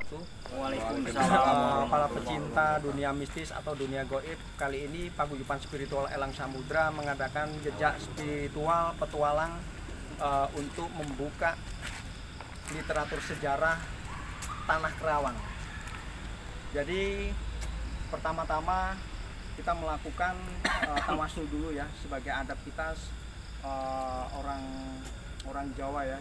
wabarakatuh. Waalaikumsalam. Para pecinta dunia mistis atau dunia goib, kali ini Paguyuban Spiritual Elang Samudra mengadakan jejak spiritual petualang untuk membuka literatur sejarah Tanah Kerawang. Jadi pertama-tama kita melakukan tawasul dulu ya, sebagai adab kita orang Jawa ya,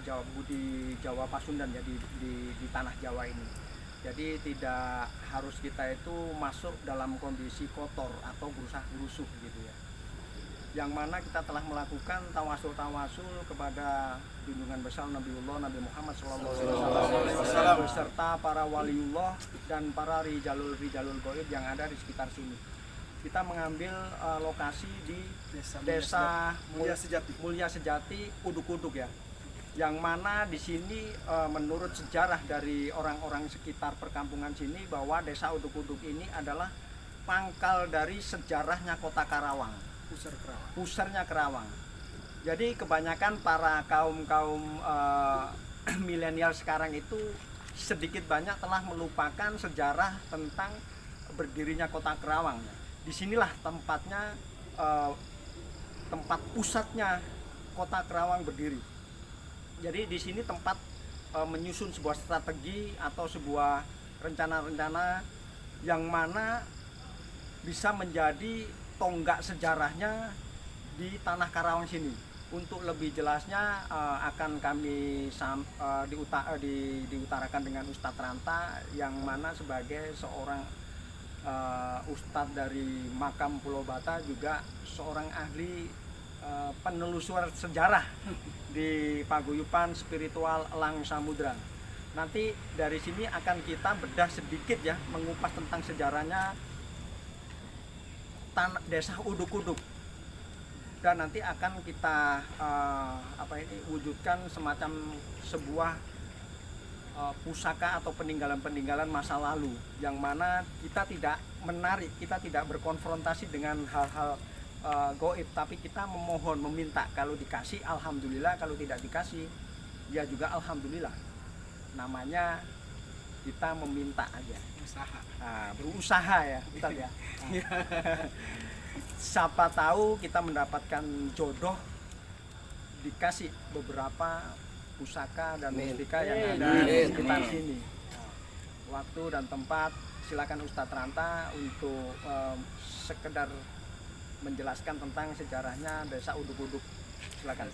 di Jawa Pasundan ya, di tanah Jawa ini. Jadi tidak harus kita itu masuk dalam kondisi kotor atau gerusah-gerusuh gitu ya. Yang mana kita telah melakukan tawasul kepada junjungan besar Nabi Muhammad SAW beserta para waliullah dan para rijalul goib yang ada di sekitar sini. Kita mengambil lokasi di desa Mulya Sejati, Uduk-Uduk ya, yang mana di sini menurut sejarah dari orang-orang sekitar perkampungan sini bahwa desa Uduk-Uduk ini adalah pangkal dari sejarahnya kota Karawang, pusarnya Kerawang. Jadi kebanyakan para kaum milenial sekarang itu sedikit banyak telah melupakan sejarah tentang berdirinya kota Kerawang. Disinilah tempatnya, tempat pusatnya kota Kerawang berdiri. Jadi di sini tempat menyusun sebuah strategi atau sebuah rencana-rencana yang mana bisa menjadi tonggak sejarahnya di tanah Karawang sini. Untuk lebih jelasnya akan kami diutarakan dengan Ustadz Ranta, yang mana sebagai seorang Ustadz dari Makam Pulau Bata, juga seorang ahli penelusur sejarah di Paguyuban Spiritual Elang Samudra. Nanti dari sini akan kita bedah sedikit ya, mengupas tentang sejarahnya desa Uduk-Uduk, dan nanti akan kita wujudkan semacam sebuah pusaka atau peninggalan-peninggalan masa lalu, yang mana kita tidak menarik, kita tidak berkonfrontasi dengan hal-hal goib, tapi kita memohon, meminta. Kalau dikasih alhamdulillah, kalau tidak dikasih ya juga alhamdulillah. Namanya kita meminta aja, berusaha ya Ustaz ya. Siapa tahu kita mendapatkan jodoh, dikasih beberapa pusaka dan mustika yang ada di sekitar sini. Waktu dan tempat silakan Ustadz Ranta untuk sekedar menjelaskan tentang sejarahnya desa Uduk-Uduk. Silakan.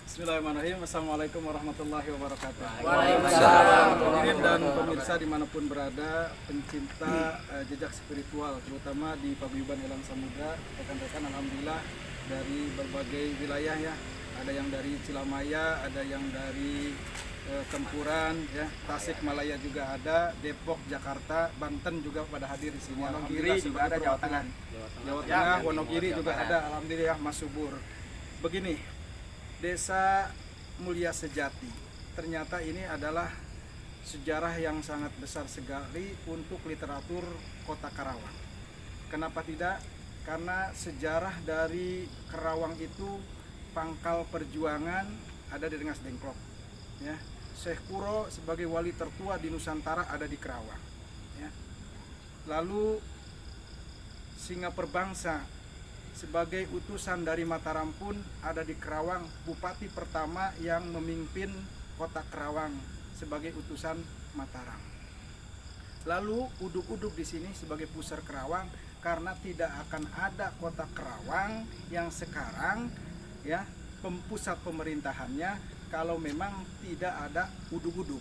Bismillahirrahmanirrahim. Assalamualaikum warahmatullahi wabarakatuh. Waalaikumsalam. Hadirin dan pemirsa dimanapun berada, pencinta jejak spiritual, terutama di Paguyuban Elang Samudra, rekan-rekan, alhamdulillah dari berbagai wilayah ya. Ada yang dari Cilamaya, ada yang dari Kempuran, ya, Tasikmalaya juga ada, Depok, Jakarta, Banten juga pada hadir di sini. Wonogiri juga ada, Jawa Tengah. Jawa Tengah, Wonogiri juga ada, alhamdulillah, Mas Subur. Begini, desa Mulya Sejati, ternyata ini adalah sejarah yang sangat besar sekali untuk literatur kota Karawang. Kenapa tidak? Karena sejarah dari Karawang itu pangkal perjuangan ada di Rengas Dengklok, ya. Syekh Kuro sebagai wali tertua di Nusantara ada di Karawang, ya. Lalu Singa Perbangsa sebagai utusan dari Mataram pun ada di Karawang, bupati pertama yang memimpin kota Karawang sebagai utusan Mataram. Lalu Uduk-Uduk di sini sebagai pusar Karawang, karena tidak akan ada kota Karawang yang sekarang ya pusat pemerintahannya kalau memang tidak ada Uduk-Uduk.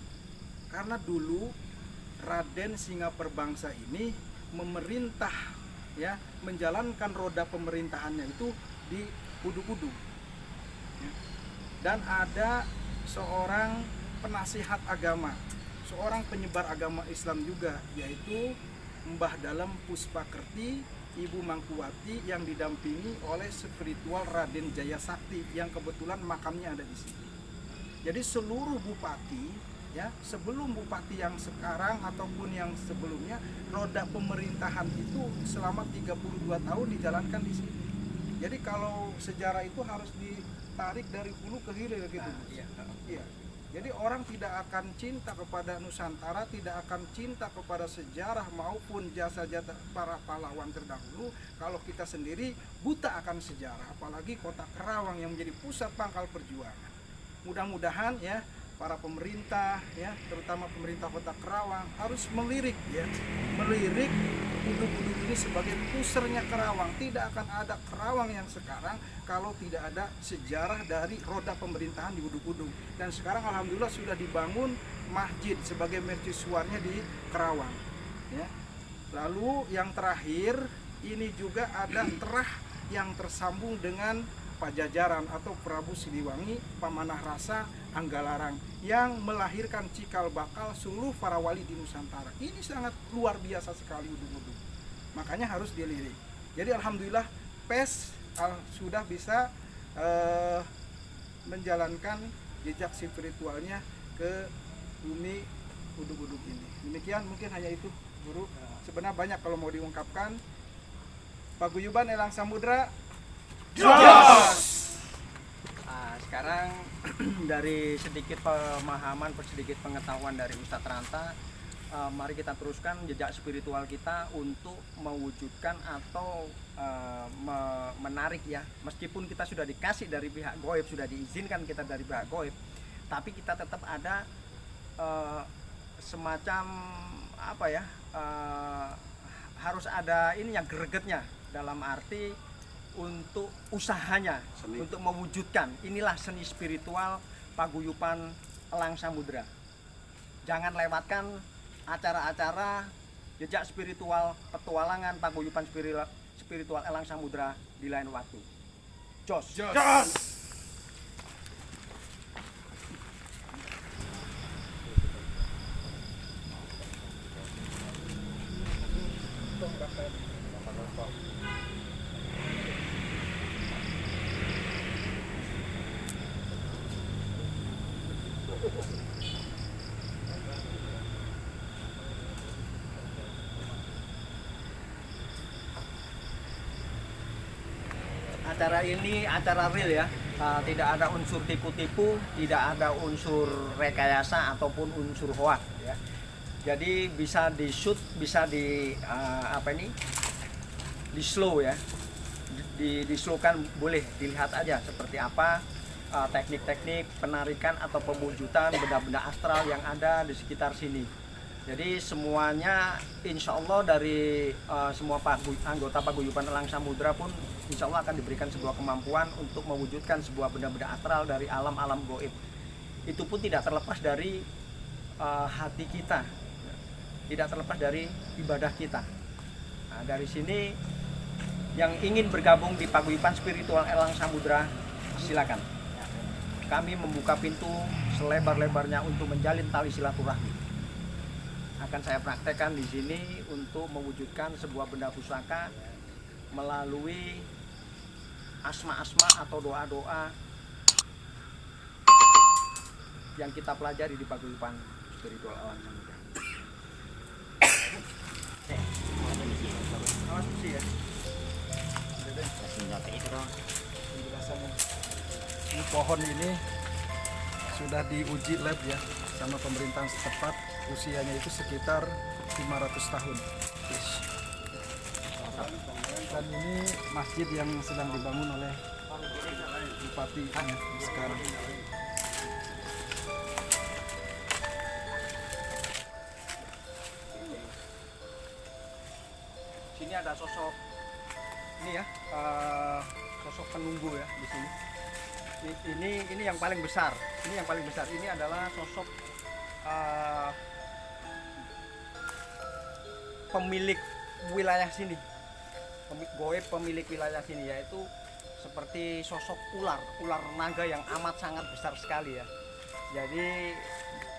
Karena dulu Raden Singa Perbangsa ini memerintah, ya, menjalankan roda pemerintahannya itu di Uduk-Uduk, ya. Dan ada seorang penasihat agama, seorang penyebar agama Islam juga, yaitu Mbah Dalem Puspakerti, Ibu Mangkuwati, yang didampingi oleh spiritual Raden Jaya Sakti yang kebetulan makamnya ada di sini. Jadi seluruh bupati, ya, sebelum bupati yang sekarang ataupun yang sebelumnya, roda pemerintahan itu selama 32 tahun dijalankan di sini. Jadi kalau sejarah itu harus ditarik dari hulu ke hilir gitu. Iya. Iya. Jadi orang tidak akan cinta kepada Nusantara, tidak akan cinta kepada sejarah maupun jasa-jasa para pahlawan terdahulu kalau kita sendiri buta akan sejarah, apalagi kota Kerawang yang menjadi pusat pangkal perjuangan. Mudah-mudahan ya para pemerintah ya, terutama pemerintah Kota Kerawang harus melirik Uduk-Uduk ini sebagai pusernya Kerawang. Tidak akan ada Kerawang yang sekarang kalau tidak ada sejarah dari roda pemerintahan di Uduk-Uduk. Dan sekarang alhamdulillah sudah dibangun masjid sebagai mercusuarnya di Kerawang ya. Lalu yang terakhir ini juga ada terah yang tersambung dengan Pajajaran atau Prabu Siliwangi Pamanah Rasa Anggalarang yang melahirkan cikal bakal seluruh para wali di Nusantara. Ini sangat luar biasa sekali Uduk-Uduk. Makanya harus dilirik. Jadi alhamdulillah PES sudah bisa menjalankan jejak spiritualnya ke bumi Uduk-Uduk ini. Demikian mungkin hanya itu Guru. Sebenarnya banyak kalau mau diungkapkan. Paguyuban Elang Samudra. Sekarang dari sedikit pemahaman, sedikit pengetahuan dari Ustadz Ranta, mari kita teruskan jejak spiritual kita untuk mewujudkan atau menarik ya. Meskipun kita sudah dikasih dari pihak goib, sudah diizinkan kita dari pihak goib, tapi kita tetap ada semacam apa ya, harus ada ini yang gregetnya, dalam arti untuk usahanya, untuk mewujudkan. Inilah seni spiritual Paguyuban Elang Samudra. Jangan lewatkan acara-acara jejak spiritual petualangan Paguyuban spiritual Elang Samudra di lain waktu. Jos. Acara ini acara real ya, tidak ada unsur tipu-tipu, tidak ada unsur rekayasa ataupun unsur hoax ya. Jadi bisa di shoot, bisa di di slow ya, di slowkan, boleh dilihat aja seperti apa teknik-teknik penarikan atau pemwujudan benda-benda astral yang ada di sekitar sini. Jadi semuanya insya Allah dari semua anggota Paguyuban Elang Samudra pun insya Allah akan diberikan sebuah kemampuan untuk mewujudkan sebuah benda-benda astral dari alam-alam goib. Itu pun tidak terlepas dari hati kita, tidak terlepas dari ibadah kita. Nah, dari sini yang ingin bergabung di Paguyuban Spiritual Elang Samudra, silakan. Kami membuka pintu selebar-lebarnya untuk menjalin tali silaturahmi. Akan saya praktekkan di sini untuk mewujudkan sebuah benda pusaka melalui asma-asma atau doa-doa yang kita pelajari di Paguyuban Spiritual Elang Samudra. Awas bersih ya. Ini pohon ini sudah diuji lab ya sama pemerintahan setempat, usianya itu sekitar 500 tahun. Dan ini masjid yang sedang dibangun oleh bupati sekarang. Sini ada sosok ini ya, sosok penunggu ya di sini. Ini yang paling besar. Ini yang paling besar. Ini adalah sosok pemilik wilayah sini. Goib pemilik wilayah sini, yaitu seperti sosok ular naga yang amat sangat besar sekali ya. Jadi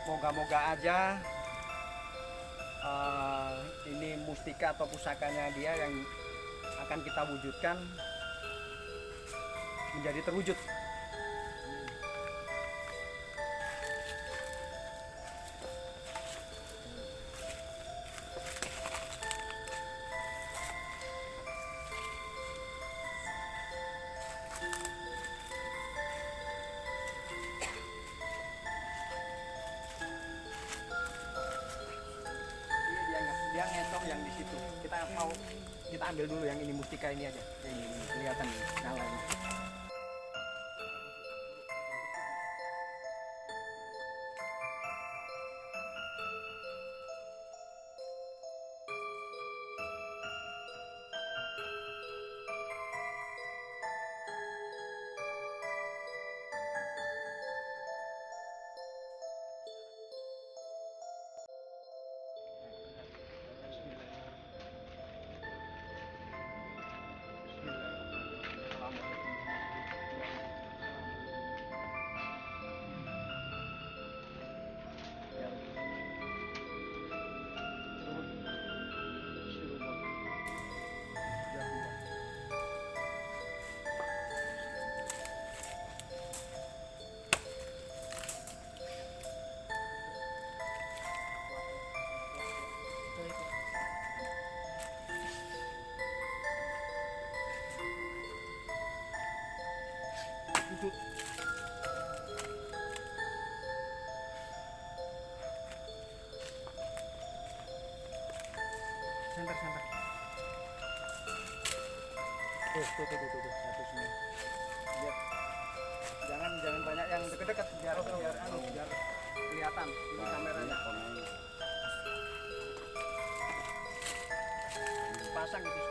moga-moga aja ini mustika atau pusakanya dia yang akan kita wujudkan menjadi terwujud. yang di situ. Kita ambil dulu yang ini, mustika ini aja. Ini kelihatan nih nyala ini. Duduk. Santar. Tuh, satu sini. Lihat. Jangan banyak yang dekat-dekat biar kelihatan ini kameranya. Sepasang itu.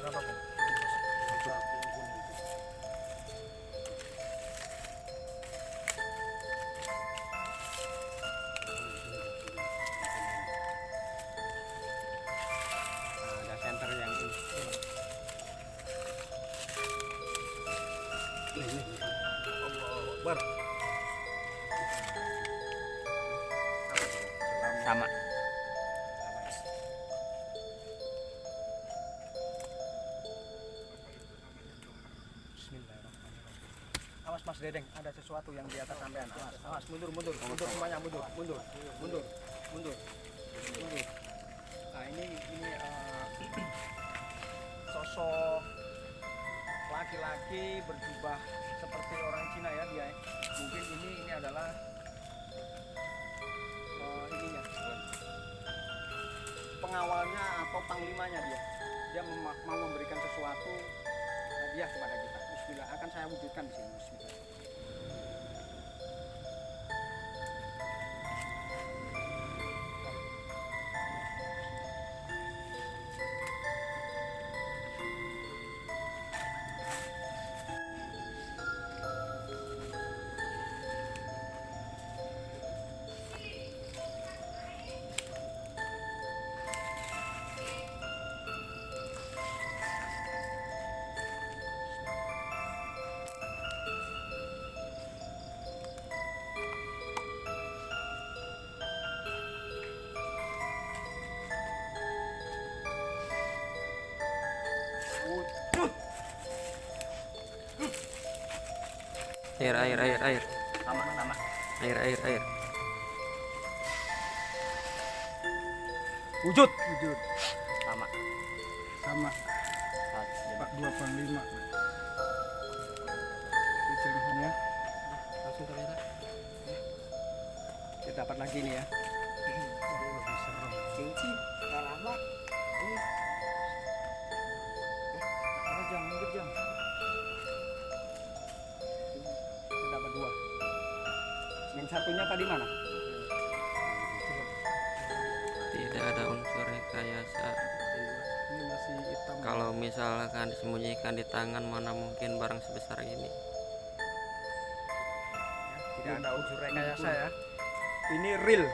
Berapa, Pak? Ada center yang ini. Akbar. Sama. Awas Mas Dedeng, ada sesuatu yang di atas sampean. Awas, mundur semuanya, mundur. Nah ini sosok laki-laki berjubah seperti orang Cina ya dia. Mungkin ini adalah ininya, pengawalnya atau panglimanya dia. Dia mau memberikan sesuatu hadiah kepada kita. Bismillah, akan saya wujudkan di sini. Bismillah. Air. Sama. Air. Wujud. Sama. Pak 2 Panglima. Bicaranya Langsung kamera. Kita dapat lagi nih ya. lebih serem. Kunci, alamat. Minggir jam. Kita dapat 2. Yang satunya tadi mana? Tidak ada unsur rekayasa. Ini masih hitam. Kalau misalkan disembunyikan di tangan, mana mungkin barang sebesar ini. Tidak ada unsur rekayasa ya. Ini real.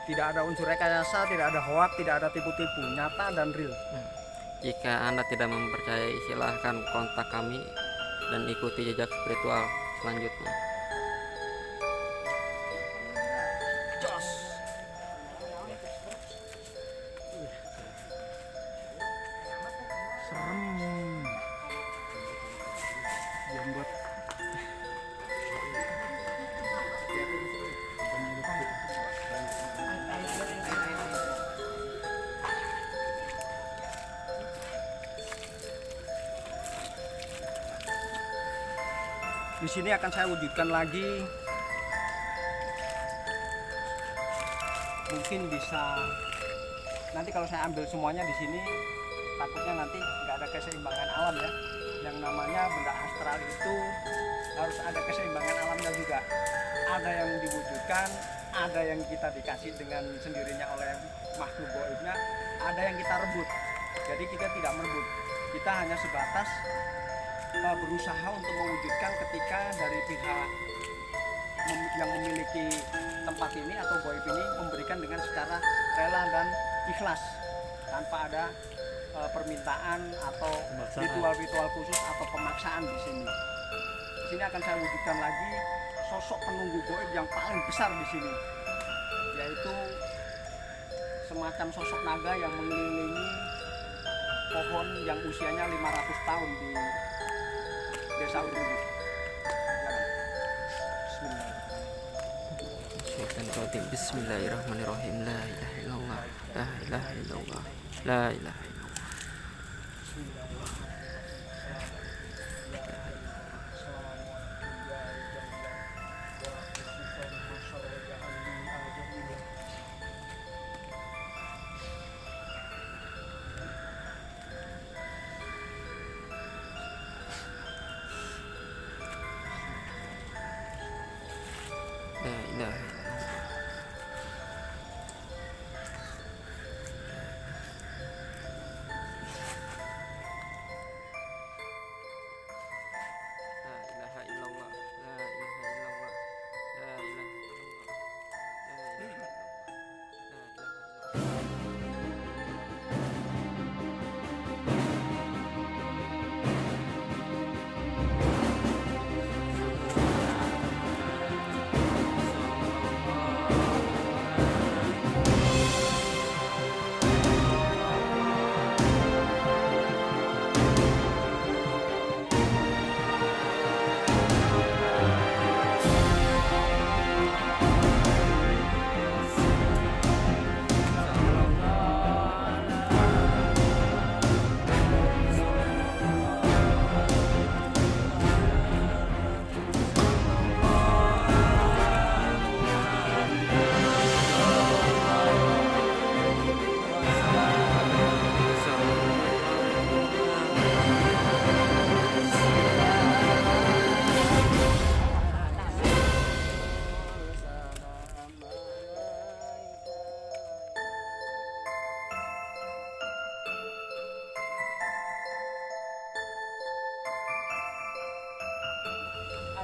Tidak ada unsur rekayasa, tidak ada hoax, tidak ada tipu-tipu. Nyata dan real. Jika Anda tidak mempercayai, silahkan kontak kami dan ikuti jejak spiritual selanjutnya. Jos. Serem. Jambot. Di sini akan saya wujudkan lagi, mungkin bisa nanti kalau saya ambil semuanya di sini takutnya nanti nggak ada keseimbangan alam ya. Yang namanya benda astral itu harus ada keseimbangan alamnya juga. Ada yang diwujudkan, ada yang kita dikasih dengan sendirinya oleh makhluk gaibnya, ada yang kita rebut. Jadi kita tidak merebut, kita hanya sebatas berusaha untuk mewujudkan ketika dari pihak yang memiliki tempat ini atau gaib ini memberikan dengan secara rela dan ikhlas tanpa ada permintaan atau ritual-ritual khusus atau pemaksaan di sini. Di sini akan saya wujudkan lagi sosok penunggu gaib yang paling besar di sini, yaitu semacam sosok naga yang mengelilingi pohon yang usianya 500 tahun di Desa Urungu. Bismillahirrahmanirrahim. Bismillahirrahmanirrahim. La ilaha illallah. La ilaha illallah. La ilaha illallah. La ilaha illallah.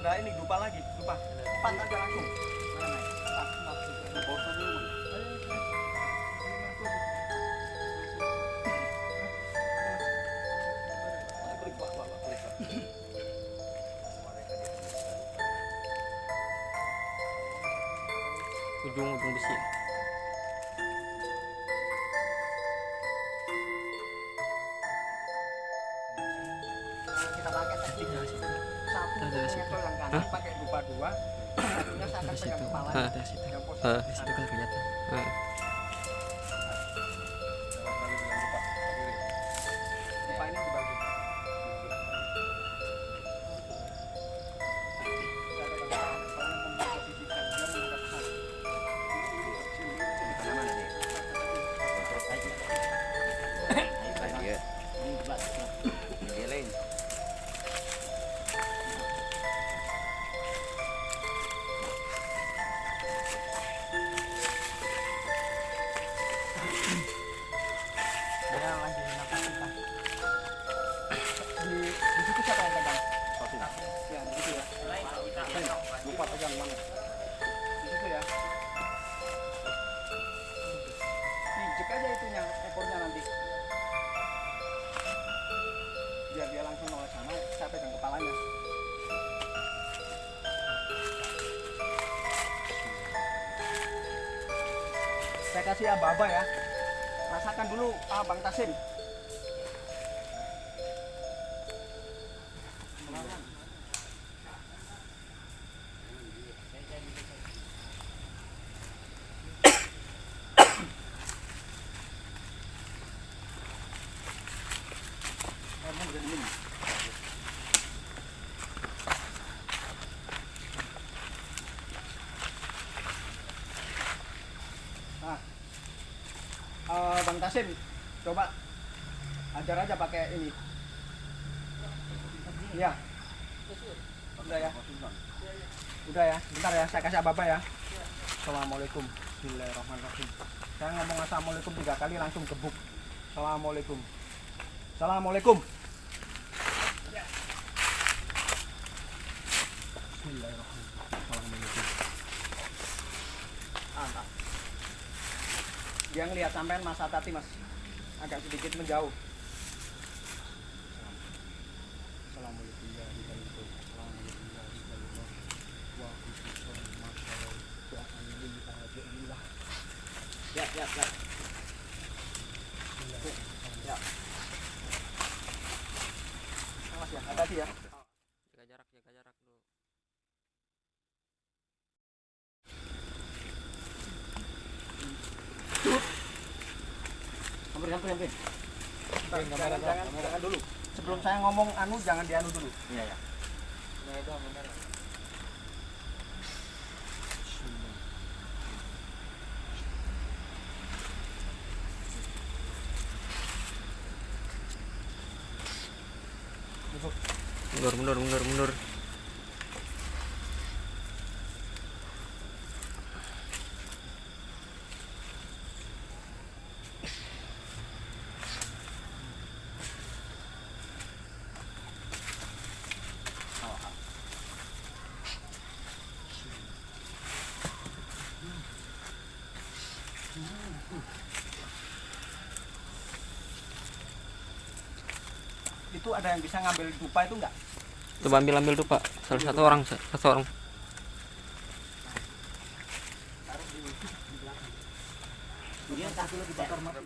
Ada ini dupa lagi, dupa 4 aja langsung. Mana naik? 4. Ujung-ujung besi. Kita pakai tekniknya satu Ada situ. itu yang kanan pakai dupa 2, satunya saya akan pegang kepala yang posisi Situ kan kelihatan. dupa ini dibagi. Saya pegang kepala, memposisikan biar menghadap ke sana. Dia lagi nafas kita. Di situ siapa yang pegang? Ya, di situ ya. Lupa pegang banget. Di situ ya. Pijek aja itunya, ekornya nanti. Biar dia langsung noleh sana, saya pegang kepalanya. Saya kasih aba-aba ya. Rasakan dulu Bang Tasim. Bang Tasim, coba ajar aja pakai ini. Iya. Udah ya. Udah ya. Bentar ya, saya kasih apa-apa ya. Assalamualaikum. Bismillahirrahmanirrahim. Saya ngomong assalamualaikum 3 kali langsung gebuk. Assalamualaikum. Assalamualaikum. Bismillahirrahmanirrahim. Assalamualaikum. Mantap. Dia ngelihat sampean Mas hati-hati Mas. Agak sedikit menjauh. Assalamualaikum warahmatullahi wabarakatuh. Ya, ya, ya. Ya. Mas ya, hati-hati ya. Jaga jarak dulu. Hampir. Jangan dulu. Sebelum saya ngomong anu jangan dianu dulu. Iya ya. Nah, itu benar. Mundur. Itu ada yang bisa ngambil dupa itu enggak? Coba ambil tuh Pak. Satu orang. Dia kasih lebih bakar mata.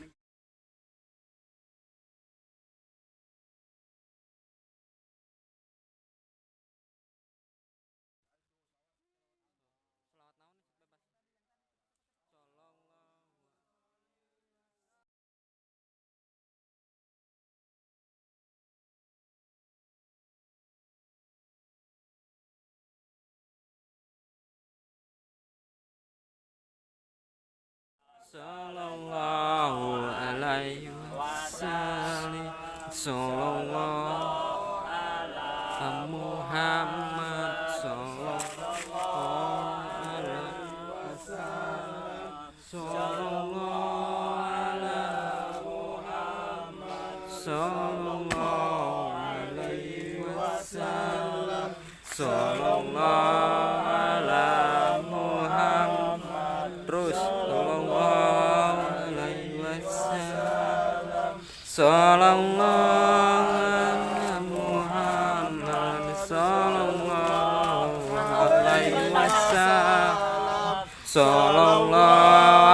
Sallallahu alaihi wasallam. Sallallahu ala Muhammad. Sallallahu alaihi wasallam. Sallallahu ala Muhammad. Sallallahu alaihi wasallam. Sallallahu ala Muhammad. Terus sallallahu ala Muhammad. Sallallahu alaihi wasallam. Sallallahu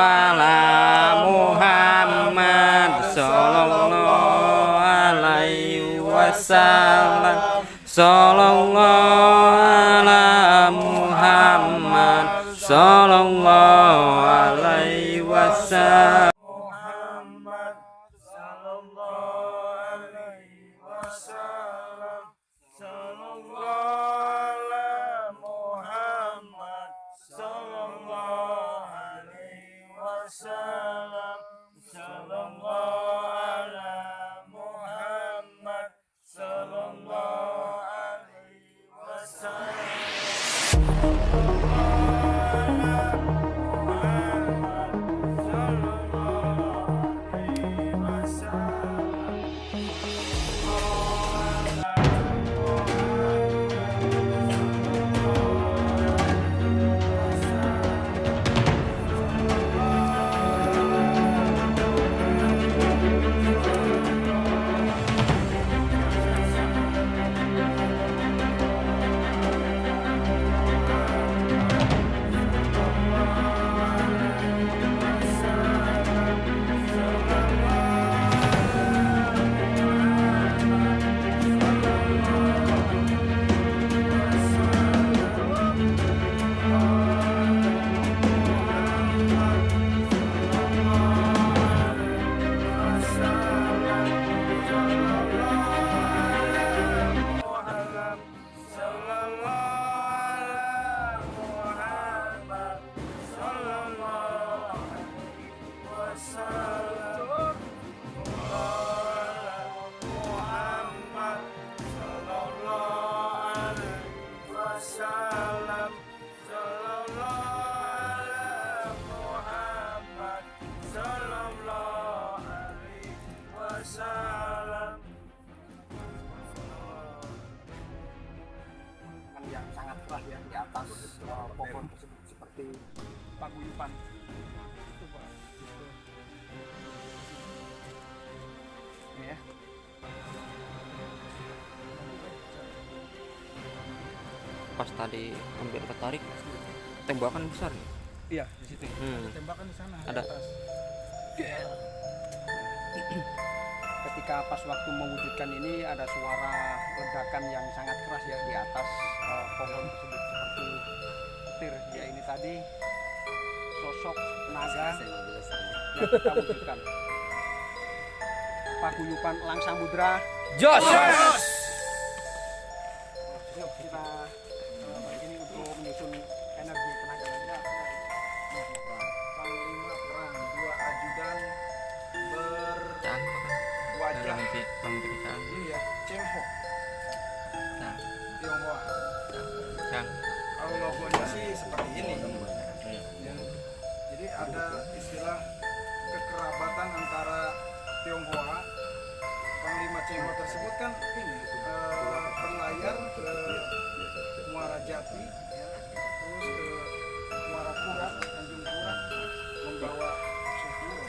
ala Muhammad. Sallallahu alaihi wasallam. Sallallahu ala Muhammad. Sallallahu alaihi wasallam. seperti paguyuban. Itu Pak. Gitu. Ini ya. Pas tadi hampir ketarik, tembakan besar. Iya, di situ. Ada tembakan di sana. di Ada. atas. Ketika pas waktu mewujudkan ini ada suara ledakan yang sangat keras ya di atas pohon tersebut seperti petir. Ya ini tadi sosok naga yang kita wujudkan. Paguyuban Elang Samudra. Jos! Yuk kita ini untuk menyusun energi tenaga kita. Panglima perang, 2 ajudan Cang, berwajah Menteri Cang, ini ya, Cengho, Cang, Tionghoa. Cang. Kalau logonya sih seperti ini. Ya. Jadi ada istilah kekerabatan antara Tionghoa, Panglima Cengho tersebut kan ini berlayar ke Muara Jati, ya, terus ke Muara Pura, Tanjung Pura, membawa Syekh Guru.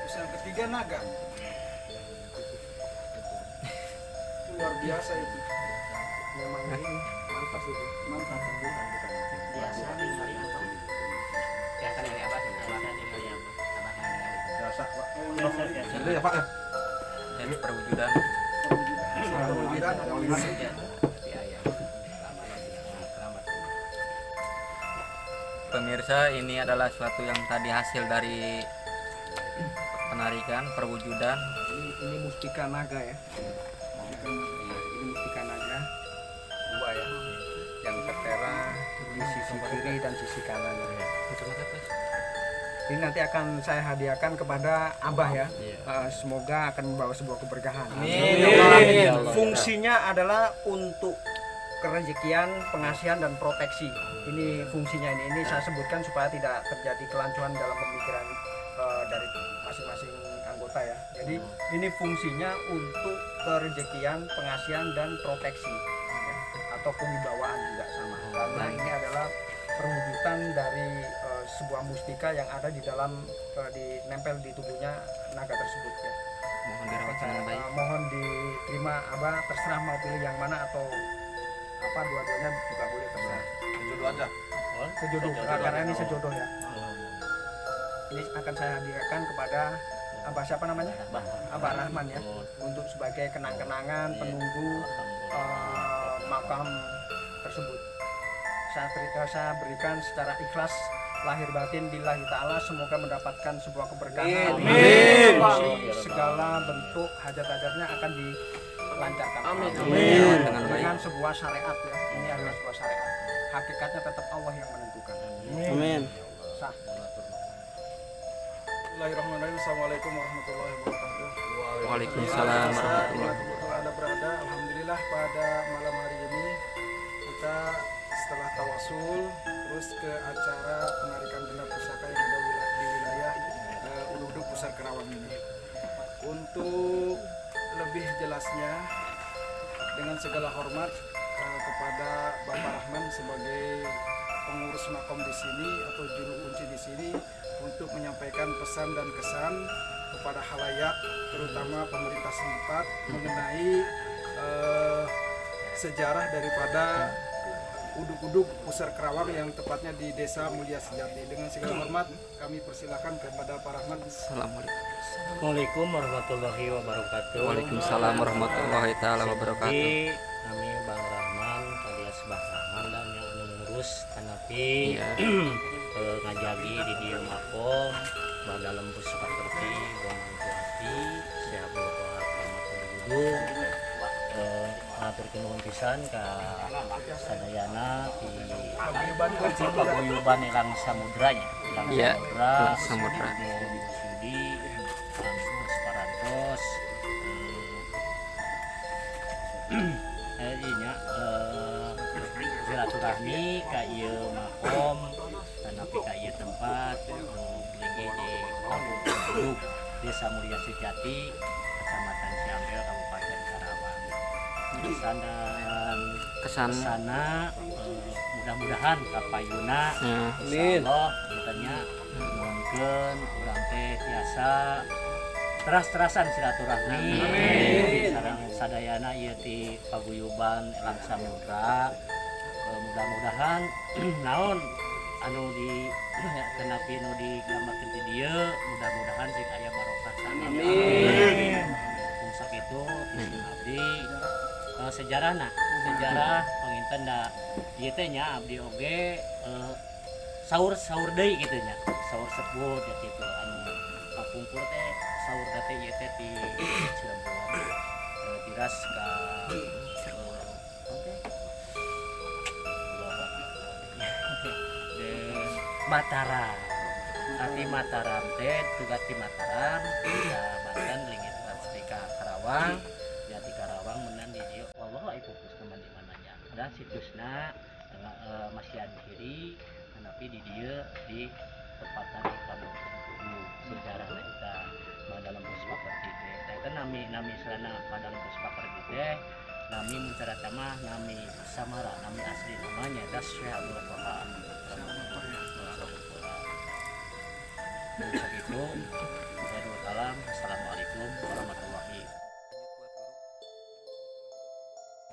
Terus yang ketiga naga. Itu luar biasa itu. Memang ini mantap itu. Mantap. Jadi ya Pak ya. Ini perwujudan. Perwujudan ada musik. Pemirsa, ini adalah suatu yang tadi hasil dari penarikan perwujudan. Ini mustika naga ya. Ini mustika naga. Dua ya. Yang ketera Di sisi kiri dan sisi kanan. Ini nanti akan saya hadiahkan kepada Abah ya. Semoga akan membawa sebuah keberkahan. Amin. Fungsinya adalah untuk kerejekian, pengasihan dan proteksi. Ini fungsinya ini saya sebutkan supaya tidak terjadi kelancuan dalam pemikiran dari masing-masing anggota ya. Jadi ini fungsinya untuk kerejekian, pengasihan dan proteksi ya. Atau kewibawaan juga sama. Karena ini adalah perwujudan dari sebuah mustika yang ada di dalam dinempel di tubuhnya naga tersebut ya. Mohon dirawat dengan baik. Mohon diterima Abah, terserah mau pilih yang mana atau apa, dua-duanya juga boleh terserah. jodoh aja. Sejodoh, karena ini sejodoh ya. Ini akan saya hadiahkan kepada Abah siapa namanya? Abah Rahman ya, untuk sebagai kenang-kenangan penunggu makam tersebut. Saya berikan secara ikhlas lahir batin lillahi ta'ala, semoga mendapatkan sebuah keberkahan. Amin. Segala bentuk hajat-hajatnya akan dilancarkan. Amin. Dengan sebuah syariat ya. Ini adalah sebuah syariat. Hakikatnya tetap Allah yang menentukan. Amin. Sah. Bismillahirrahmanirrahim. Assalamualaikum warahmatullahi wabarakatuh. Waalaikumsalam warahmatullahi Kebetulan ada berada. Alhamdulillah pada malam hari ini kita setelah tawasul terus ke acara penarikan benda pusaka yang ada di wilayah Uluduk Pusar Kerawang ini. Untuk lebih jelasnya dengan segala hormat kepada Bapak Rahman sebagai pengurus makom di sini atau juru kunci di sini untuk menyampaikan pesan dan kesan kepada halayak terutama pemerintah setempat mengenai sejarah daripada Uduk-Uduk Pusar Kerawang yang tepatnya di Desa Mulia Sejati. Dengan segala hormat kami persilakan kepada Pak Rahman. Assalamualaikum. Assalamualaikum warahmatullahi wabarakatuh. Waalaikumsalam warahmatullahi taala wabarakatuh. Jadi kami Bang Rahman alias Bang Rahman dan yang mengurus kanapi Iya. ngajagi di dia makom bah dalam pusaka terti buang hati siap berkohat sama atur kenuhun pisan ka sadayana di paguyuban Elang Samudranya. Elang Iya, Elang Samudra. Samudra. Sudi Langsung Parantos nya silaturahmi ka ieu makom tapi ka ieu tempat lagi di Kampung Uduk Desa Mulia Sejati Kecamatan Ciampel Kabupaten Karawang. pesan dan kesan kesana mudah-mudahan kapayuna ya. insyaallah kitanya mungkin urang teh tiasa teras-terasan silaturahmi sareng sadayana ieu ti paguyuban Elang Samudra. Mudah-mudahan naon anu di kenapi nu digambarkeun ti dieu mudah-mudahan sing aya barokah sana. Amin. Kung sakitu izin abdi sejarah panginten da ieu teh nya abdi oge sahur deui kitu nya. Sahur sebut ya kitu anu kapungkur teh sahur teh ieu teh di Cirebon. Tiras ka Mataram. Tapi Mataram teh tugas di Mataram, di Banten lingit Transtika Karawang. Ya di Karawang menan di dieu Allah ai fokus teman di mananya. Dan situsna masih ada kiri, tapi di dieu di tempatan di Kabupaten Kudu. Sejarah kita dalam Puspakerti teh. Eta nami selana dalam Puspakerti teh nami mencara mah nami samara, nami asli namanya Syekh Abdul Qahar. Begitu, Assalamualaikum warahmatullahi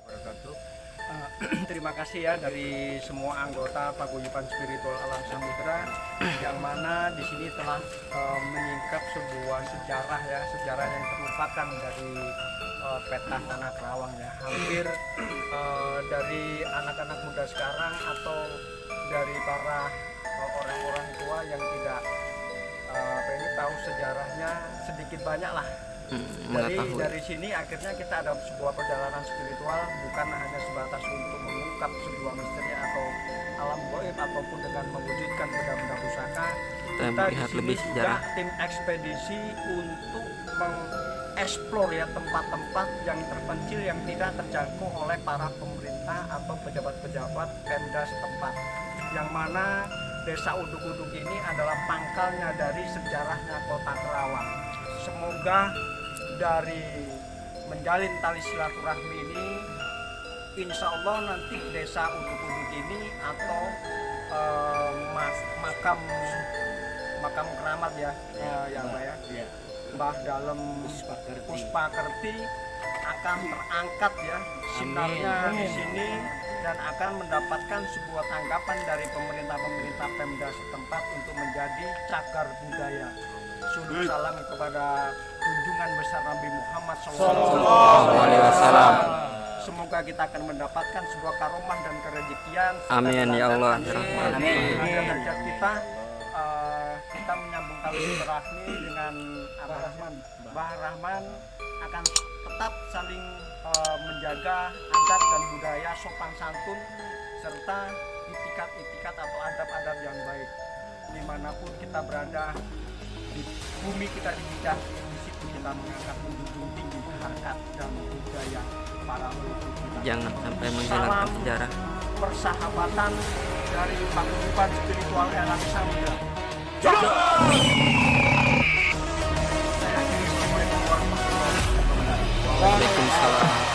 wabarakatuh. Terima kasih ya dari semua anggota Paguyuban Spiritual Alam Samudra yang mana di sini telah menyingkap sebuah sejarah yang terlupakan dari peta tanah Kerawang ya. Hampir dari anak-anak muda sekarang atau dari para orang-orang tua yang tidak tahu sejarahnya sedikit banyak lah. Dari sini akhirnya kita ada sebuah perjalanan spiritual, bukan hanya sebatas untuk mengungkap sebuah misteri atau alam gaib ataupun dengan mewujudkan benda-benda pusaka. Kita di sini juga tim ekspedisi untuk mengeksplor ya tempat-tempat yang terpencil yang tidak terjangkau oleh para pemerintah atau pejabat-pejabat Pemda setempat. Yang mana Desa Uduk-Uduk ini adalah pangkalnya dari sejarahnya Kota Kerawang. Semoga dari menjalin tali silaturahmi ini, insya Allah nanti Desa Uduk-Uduk ini atau makam keramat ya, Mbak ya, Mbah Dalem Puspakerti akan terangkat ya sinarnya di sini dan akan mendapatkan sebuah tanggapan dari pemerintah Pemda setempat untuk menjadi cagar budaya. Suluh salam kepada junjungan besar Nabi Muhammad SAW. Semoga kita akan mendapatkan sebuah karomah dan kerejekian. Amin ya Allah. Amin. Derajat kita menyambung tali silaturahmi dengan Mbah Rahman akan tetap saling menjaga adat dan budaya sopan santun serta itikat atau adab-adab yang baik dimanapun kita berada di bumi kita dipijak, di situ kita mengangkat menjunjung tinggi harkat dan budaya para leluhur kita. Jangan sampai menghilangkan sejarah. Persahabatan dari Paguyuban Spiritual Elang Samudra. Waalaikumsalam.